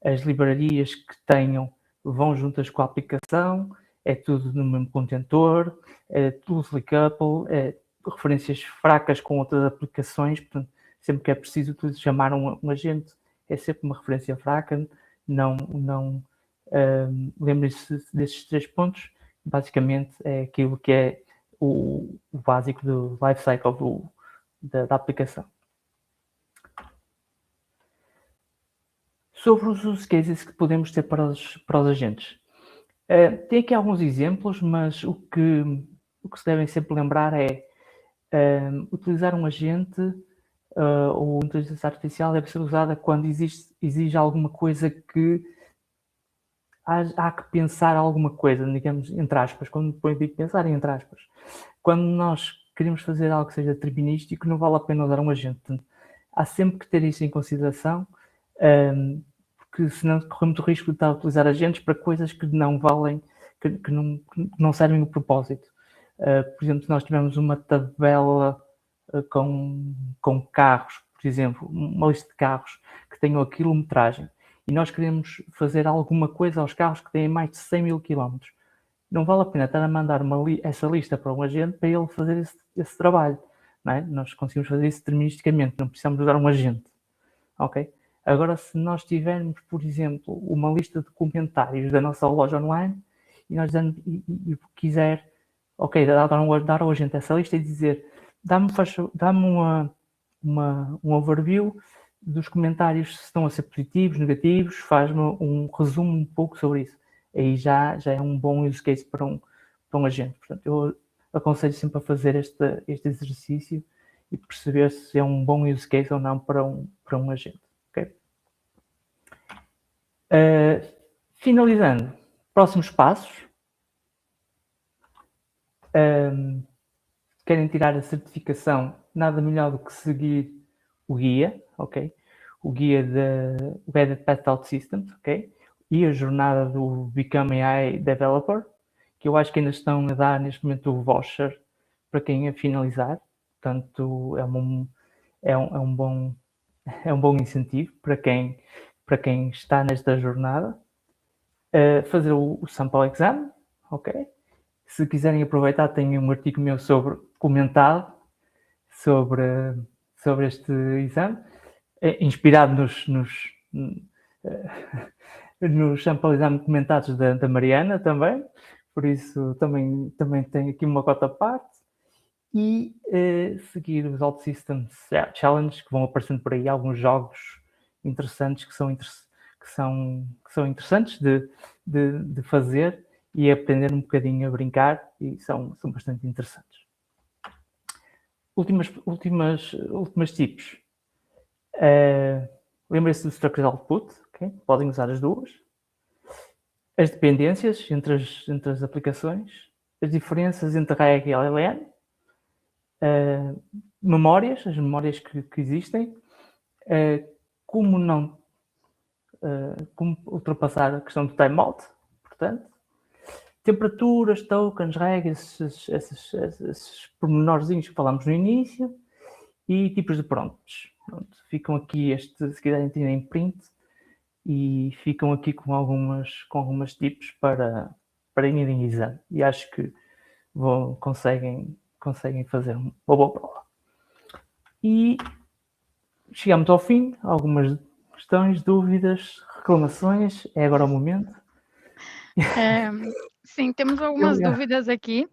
As livrarias que tenham vão juntas com a aplicação, é tudo no mesmo contentor, é tudo couple, referências fracas com outras aplicações, portanto, sempre que é preciso chamar um agente, é sempre uma referência fraca. Lembrem-se destes 3 pontos. Basicamente é aquilo que é o básico do lifecycle da aplicação. Sobre os use cases que podemos ter para os agentes. Tem aqui alguns exemplos, mas o que se devem sempre lembrar é utilizar um agente ou inteligência artificial deve ser usada quando exige alguma coisa que há que pensar alguma coisa, digamos, entre aspas, quando depois digo pensar entre aspas. Quando nós queremos fazer algo que seja determinístico, não vale a pena usar um agente. Portanto, há sempre que ter isso em consideração, porque senão corremos o risco de estar a utilizar agentes para coisas que não valem, que não servem o propósito. Por exemplo, se nós tivermos uma tabela com carros, por exemplo, uma lista de carros que tenham a quilometragem, e nós queremos fazer alguma coisa aos carros que têm mais de 100 mil quilómetros, não vale a pena estar a mandar essa lista para um agente para ele fazer esse trabalho. Não é? Nós conseguimos fazer isso deterministicamente, não precisamos usar um agente. Ok? Agora, se nós tivermos, por exemplo, uma lista de comentários da nossa loja online e nós quiser, ok, dar ao agente essa lista e dizer, dá-me um overview dos comentários, se estão a ser positivos, negativos, faz-me um resumo um pouco sobre isso. Aí já é um bom use case para um agente. Portanto, eu aconselho sempre a fazer este exercício e perceber se é um bom use case ou não para um agente. Okay? Finalizando, próximos passos. Querem tirar a certificação, nada melhor do que seguir o guia, ok? O guia da Embedded Path OutSystems, ok? E a jornada do Become AI Developer, que eu acho que ainda estão a dar neste momento o voucher para quem a finalizar. Portanto, é um bom incentivo para quem está nesta jornada. Fazer o sample exam, ok? Se quiserem aproveitar, tenho um artigo meu comentado sobre este exame, inspirado nos sample exam comentados da Mariana também, por isso também tenho aqui uma cota à parte, e seguir os OutSystems Challenge, que vão aparecendo por aí alguns jogos interessantes que são interessantes de fazer e aprender um bocadinho a brincar, e são bastante interessantes. Últimas tips. Lembrem-se do Structured Output, okay? Podem usar as duas. As dependências entre as aplicações, as diferenças entre RAG e LLM, as memórias que existem, como ultrapassar a questão do timeout, portanto, temperaturas, tokens, regras, esses pormenorzinhos que falámos no início, e tipos de prompts. Pronto, ficam aqui, se quiserem, tirem print, e ficam aqui com algumas tips para irem em exame. E acho que conseguem fazer uma boa prova. E chegamos ao fim. Algumas questões, dúvidas, reclamações. É agora o momento. Sim, temos algumas dúvidas aqui.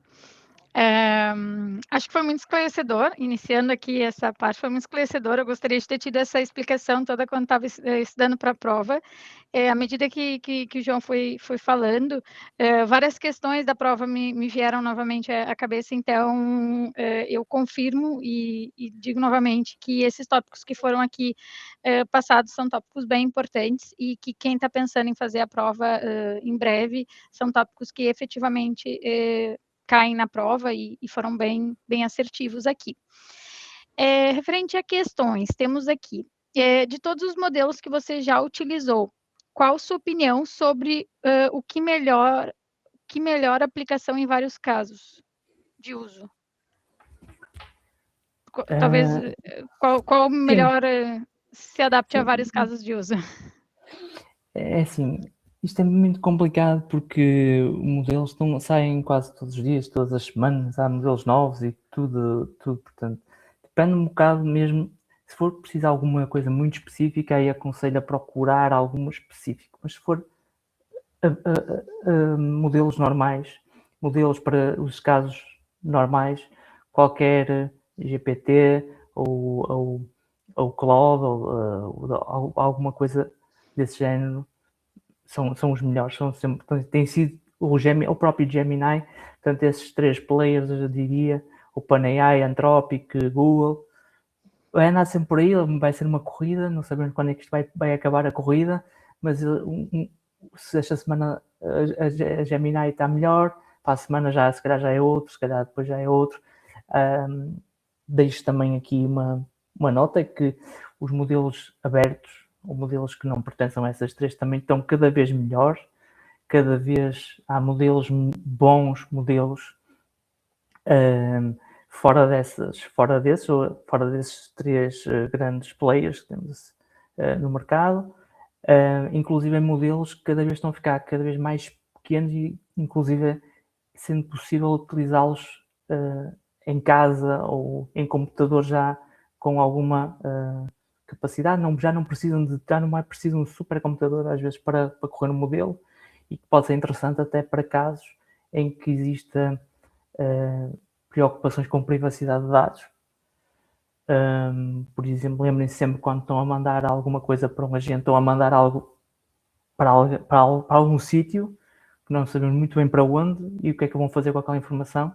Acho que foi muito esclarecedor, iniciando aqui essa parte, foi muito esclarecedor. Eu gostaria de ter tido essa explicação toda quando estava estudando para a prova. À medida que o João foi falando, várias questões da prova me vieram novamente à cabeça, então eu confirmo e digo novamente que esses tópicos que foram aqui passados são tópicos bem importantes, e que quem está pensando em fazer a prova em breve são tópicos que efetivamente caem na prova e foram bem assertivos aqui. Referente a questões, temos aqui, de todos os modelos que você já utilizou, qual sua opinião sobre o que melhora a aplicação em vários casos de uso? Talvez, qual melhor se adapte a vários casos de uso? É assim, isto é muito complicado porque modelos saem quase todos os dias, todas as semanas, há modelos novos e tudo, portanto, depende um bocado mesmo. Se for preciso alguma coisa muito específica, aí aconselho a procurar alguma específico, mas se for modelos normais, modelos para os casos normais, qualquer GPT ou Claude ou alguma coisa desse género são os melhores, tem sido o próprio Gemini, portanto esses três players, eu diria, OpenAI, Anthropic, Google, vai andar sempre por aí, vai ser uma corrida, não sabemos quando é que isto vai acabar a corrida, mas se esta semana a Gemini está melhor, para a semana se calhar já é outro, se calhar depois já é outro. Deixo também aqui uma nota que os modelos abertos, ou modelos que não pertencem a essas três, também estão cada vez melhores, cada vez há bons modelos fora desses três grandes players que temos no mercado, inclusive modelos que cada vez estão a ficar cada vez mais pequenos e inclusive sendo possível utilizá-los em casa ou em computador já com alguma capacidade, já não é preciso um supercomputador às vezes para correr um modelo, e que pode ser interessante até para casos em que exista preocupações com privacidade de dados. Por exemplo, lembrem-se sempre quando estão a mandar alguma coisa para um agente ou a mandar algo para algum sítio que não sabemos muito bem para onde e o que é que vão fazer com aquela informação.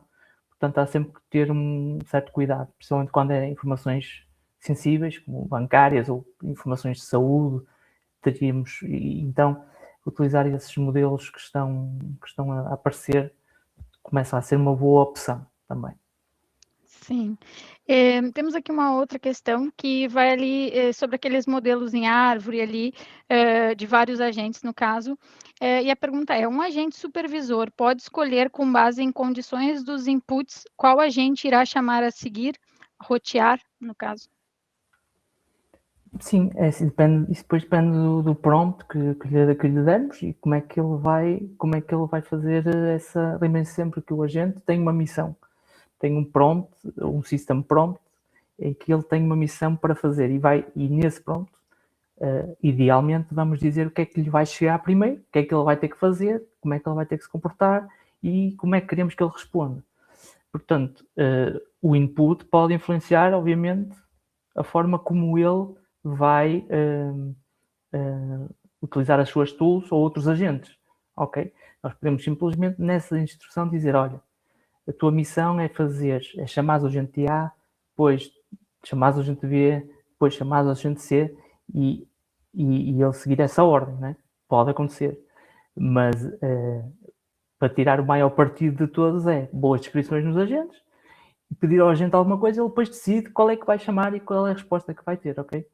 portanto há sempre que ter um certo cuidado, principalmente quando é informações sensíveis, como bancárias ou informações de saúde, teríamos, e então utilizar esses modelos que estão a aparecer começa a ser uma boa opção também. Sim. Temos aqui uma outra questão que vai ali sobre aqueles modelos em árvore ali, de vários agentes, no caso. E a pergunta é: um agente supervisor pode escolher, com base em condições dos inputs, qual agente irá chamar a seguir, rotear, no caso? Sim, assim, depende, isso depois depende do prompt que lhe demos e como é que ele vai fazer essa. Lembrem-se sempre que o agente tem uma missão, tem um prompt, um system prompt, em que ele tem uma missão para fazer e nesse prompt, idealmente vamos dizer o que é que lhe vai chegar primeiro, o que é que ele vai ter que fazer, como é que ele vai ter que se comportar e como é que queremos que ele responda. Portanto, o input pode influenciar, obviamente, a forma como ele vai utilizar as suas tools ou outros agentes, ok? Nós podemos simplesmente nessa instrução dizer, olha, a tua missão é chamar o agente A, depois chamar o agente B, depois chamar o agente C e ele seguir essa ordem, né? Pode acontecer, mas para tirar o maior partido de todos é boas descrições nos agentes e pedir ao agente alguma coisa, ele depois decide qual é que vai chamar e qual é a resposta que vai ter, ok?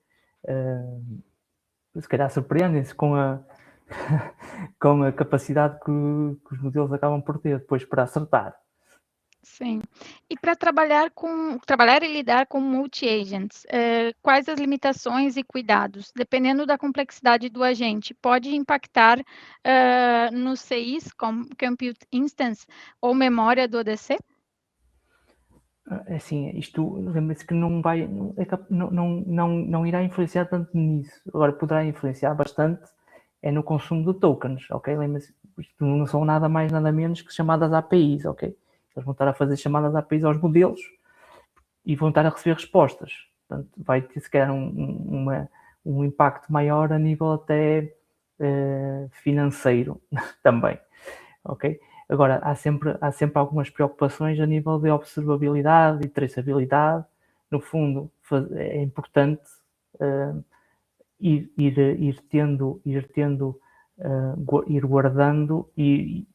Se calhar surpreendem-se com a com a capacidade que os modelos acabam por ter depois para acertar. Sim. E para trabalhar e lidar com multi-agents, quais as limitações e cuidados, dependendo da complexidade do agente, pode impactar nos CIs, como Compute Instance ou memória do ODC? Assim, isto lembra-se que não irá influenciar tanto nisso. Agora poderá influenciar bastante no consumo de tokens, ok? Lembra-se, isto não são nada mais nada menos que chamadas APIs, ok? Eles vão estar a fazer chamadas APIs aos modelos e vão estar a receber respostas. Portanto, vai ter se calhar um impacto maior a nível até financeiro também, ok? Agora, há sempre algumas preocupações a nível de observabilidade e traçabilidade. No fundo, é importante ir guardando e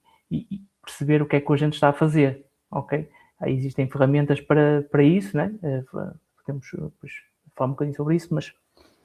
perceber o que é que a gente está a fazer, ok? Aí existem ferramentas para isso, né? Podemos depois falar um bocadinho sobre isso, mas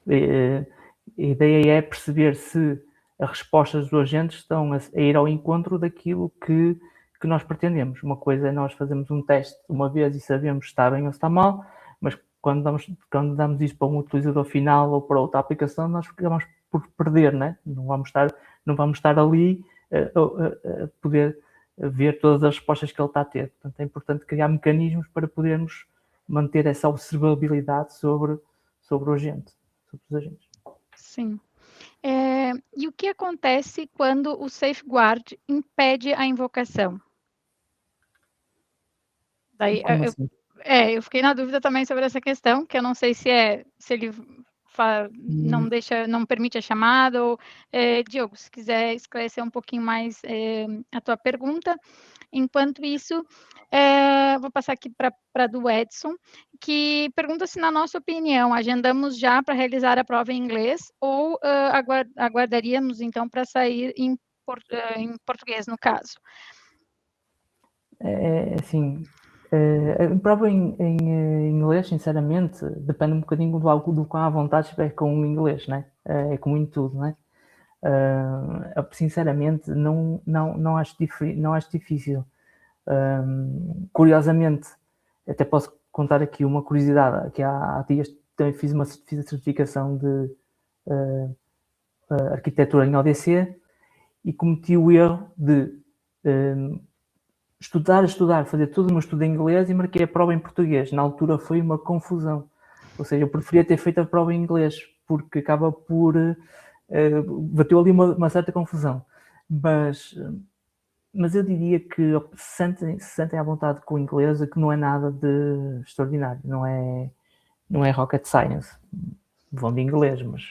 a ideia é perceber se as respostas dos agentes estão a ir ao encontro daquilo que nós pretendemos. Uma coisa é nós fazermos um teste uma vez e sabemos se está bem ou se está mal, mas quando damos isso para um utilizador final ou para outra aplicação, nós ficamos por perder, né? Não vamos estar ali a poder ver todas as respostas que ele está a ter. Portanto, é importante criar mecanismos para podermos manter essa observabilidade sobre o agente, sobre os agentes. Sim. E o que acontece quando o safeguard impede a invocação? Daí, Como assim? eu fiquei na dúvida também sobre essa questão, que eu não sei se ele não permite a chamada, ou, Diogo, se quiser esclarecer um pouquinho mais a tua pergunta. Enquanto isso, vou passar aqui para a do Edson, que pergunta se, na nossa opinião, agendamos já para realizar a prova em inglês ou aguardaríamos, então, para sair em português, no caso. Assim, a prova em inglês, sinceramente, depende um bocadinho do quão à vontade estiver com o inglês, né? É como em tudo, né? Sinceramente, não acho difícil. Curiosamente, até posso contar aqui uma curiosidade, que há dias também fiz a certificação de arquitetura em ODC e cometi o erro de estudar, fazer todo o meu estudo em inglês e marquei a prova em português. Na altura foi uma confusão. Ou seja, eu preferia ter feito a prova em inglês, porque acaba por... bateu ali uma certa confusão. Mas eu diria que se sentem à vontade com o inglês, que não é nada de extraordinário. Não é rocket science. Vão de inglês, mas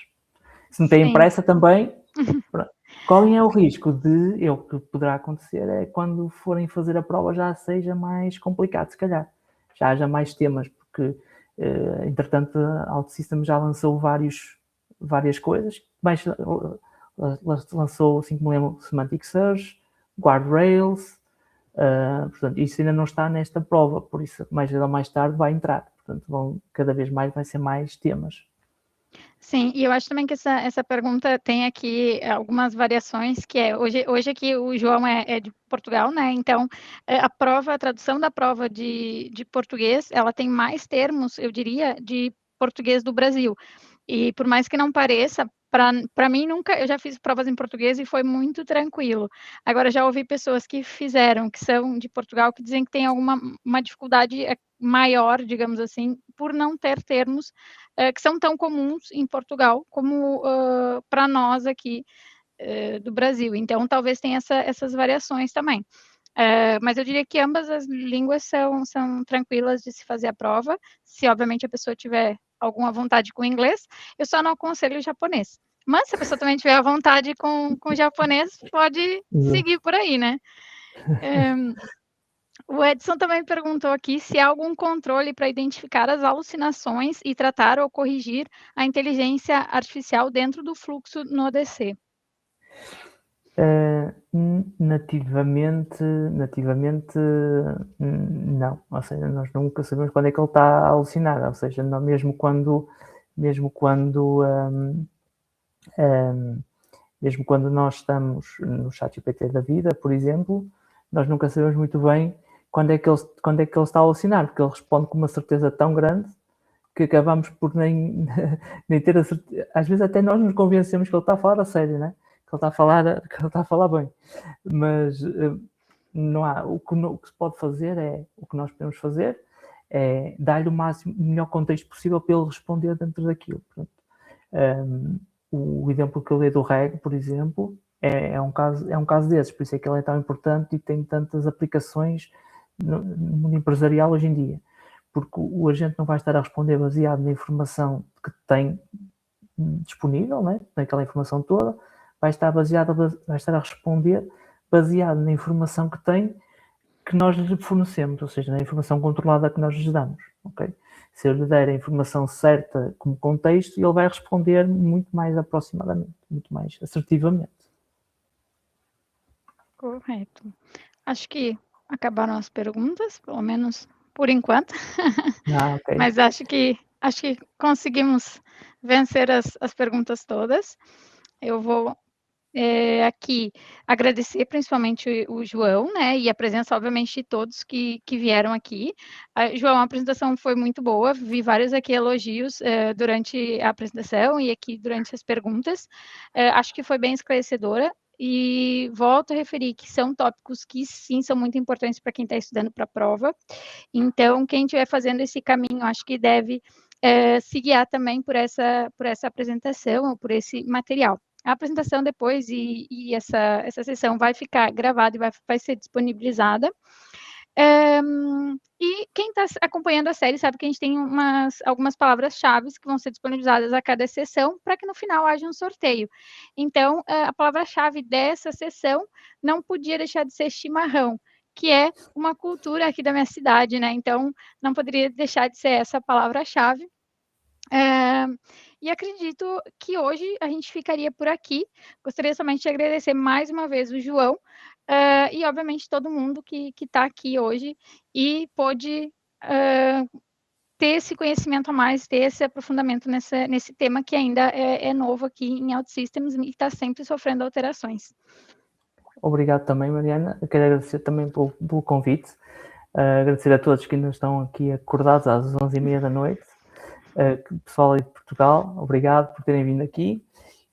se não têm pressa também... Qual é o risco de, o que poderá acontecer é quando forem fazer a prova já seja mais complicado, se calhar. Já haja mais temas, porque, entretanto, a OutSystems já lançou várias coisas. Lançou, assim como lembro, Semantic Search, Guardrails, portanto, isso ainda não está nesta prova, por isso mais cedo ou mais tarde vai entrar. Portanto, cada vez mais vai ser mais temas. Sim, e eu acho também que essa pergunta tem aqui algumas variações, que é, hoje aqui o João é de Portugal, né, então a tradução da prova de português, ela tem mais termos, eu diria, de português do Brasil, e por mais que não pareça, para mim nunca, eu já fiz provas em português e foi muito tranquilo. Agora já ouvi pessoas que fizeram, que são de Portugal, que dizem que tem uma dificuldade maior, digamos assim, por não ter termos que são tão comuns em Portugal como para nós aqui do Brasil. Então, talvez tenha essas variações também. Mas eu diria que ambas as línguas são tranquilas de se fazer a prova, se obviamente a pessoa tiver alguma vontade com o inglês. Eu só não aconselho o japonês. Mas se a pessoa também tiver a vontade com o japonês, pode seguir por aí, né? O Edson também perguntou aqui se há algum controle para identificar as alucinações e tratar ou corrigir a inteligência artificial dentro do fluxo no ODC. Nativamente, não. Ou seja, nós nunca sabemos quando é que ele está a alucinar. Ou seja, não, mesmo quando nós estamos no ChatGPT da vida, por exemplo, nós nunca sabemos muito bem quando é que ele está a alucinar, porque ele responde com uma certeza tão grande que acabamos por nem ter a certeza. Às vezes até nós nos convencemos que ele está a falar a sério, né? Que ele está a falar bem. Mas não há. O que se pode fazer o que nós podemos fazer é dar-lhe o melhor contexto possível para ele responder dentro daquilo. O exemplo que eu dei do REG, por exemplo, é um caso desses, por isso é que ele é tão importante e tem tantas aplicações no mundo empresarial hoje em dia, porque o agente não vai estar a responder baseado na informação que tem disponível, né, naquela informação toda, vai estar a responder baseado na informação que tem, que nós lhe fornecemos, ou seja, na informação controlada que nós lhes damos, ok? Se eu lhe der a informação certa como contexto, ele vai responder muito mais aproximadamente, muito mais assertivamente. Correto. Acho que acabaram as perguntas, pelo menos por enquanto. Okay. Mas acho que conseguimos vencer as perguntas todas. Eu vou aqui agradecer principalmente o João, né, e a presença, obviamente, de todos que vieram aqui. João, a apresentação foi muito boa, vi vários aqui elogios durante a apresentação e aqui durante as perguntas. Acho que foi bem esclarecedora. E volto a referir que são tópicos que, sim, são muito importantes para quem está estudando para a prova. Então, quem estiver fazendo esse caminho, acho que deve se guiar também por essa apresentação ou por esse material. A apresentação depois e essa sessão vai ficar gravada e vai ser disponibilizada. E quem está acompanhando a série sabe que a gente tem algumas palavras-chave que vão ser disponibilizadas a cada sessão para que no final haja um sorteio. Então, a palavra-chave dessa sessão não podia deixar de ser chimarrão, que é uma cultura aqui da minha cidade, né? Então, não poderia deixar de ser essa palavra-chave. E acredito que hoje a gente ficaria por aqui. Gostaria somente de agradecer mais uma vez o João e, obviamente, todo mundo que está aqui hoje e pôde ter esse conhecimento a mais, ter esse aprofundamento nesse tema que ainda é novo aqui em OutSystems e está sempre sofrendo alterações. Obrigado também, Mariana. Eu quero agradecer também pelo convite. Agradecer a todos que ainda estão aqui acordados às 11h30 da noite. Pessoal aí de Portugal, obrigado por terem vindo aqui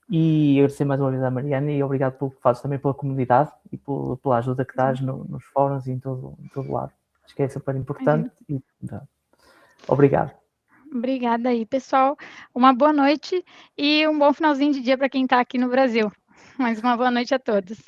e agradecer mais uma vez à Mariana e obrigado pelo que fazes também pela comunidade e pela ajuda que dás nos fóruns e em todo lado. Acho que é super importante e obrigado. Obrigada aí, pessoal. Uma boa noite e um bom finalzinho de dia para quem está aqui no Brasil. Mais uma boa noite a todos.